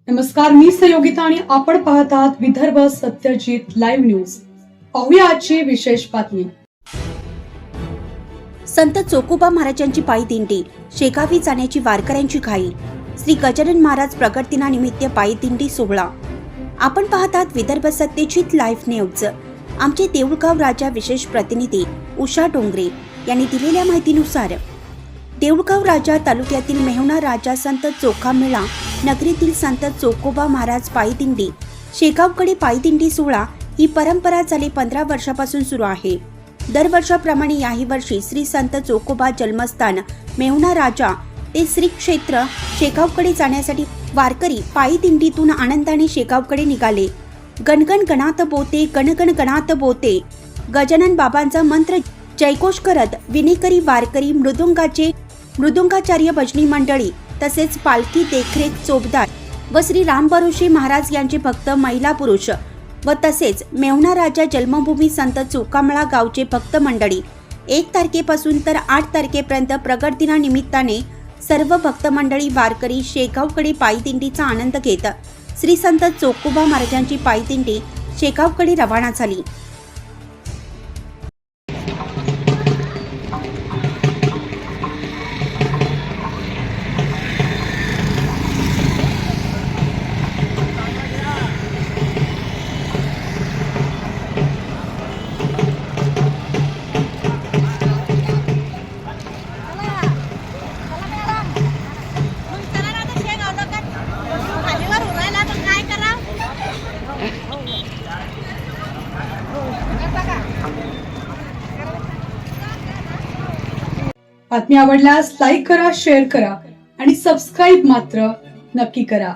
नमस्कार, मी सहयोगिता आणि आपण पाहत आहात विदर्भ सत्यजित लाईव्ह न्यूज। पाहूया आजची विशेष बातमी। संत चोकोबा महाराजांची पायदिंडी शेगावी जाण्याची वारकऱ्यांची घाई। श्री गजानन महाराज प्रकट दिनानिमित्त पायदिंडी सोहळा। आपण पाहत आहात विदर्भ सत्यजित लाईव्ह न्यूज। आमचे देऊळगाव राजा विशेष प्रतिनिधी उषा डोंगरे यांनी दिलेल्या माहितीनुसार देऊळगाव राजा तालुक्यातील मेहुणा राजा संत चोखामेळा नगरीतील संत चोकोबा महाराज पायदिंडी शेगावकडे पायदिंडी सोहळा ही परंपरा गेली 15 वर्षापासून सुरू आहे। दरवर्षाप्रमाणे याही वर्षी श्री संत चोकोबा जन्मस्थान मेहुणा राजा ते श्री क्षेत्र शेगावकडे जाण्यासाठी वारकरी पायदिंडीतून आनंदाने शेगावकडे निघाले। गणगण गणात बोते, गणगण गणात बोते, गजानन बाबांचा मंत्र जयघोष करत विनेकरी वारकरी मृदुंगाचार्य भजनी मंडळी तसेच पालखी देखरेख चोपदार व श्री राम भरोसे महाराज यांचे भक्त महिला पुरुष व तसेच मेहुणा राजा जन्मभूमी संत चोखामेळा गावचे भक्त मंडळी 1 तारखेपासून तर 8 तारखेपर्यंत प्रगट दिनानिमित्ताने सर्व भक्त मंडळी वारकरी शेगावकडे पायदिंडीचा आनंद घेत श्री संत चोकोबा महाराजांची पायदिंडी शेगावकडे रवाना झाली। बातमी आवडल्यास लाईक करा, शेअर करा आणि सबस्क्राईब मात्र नक्की करा।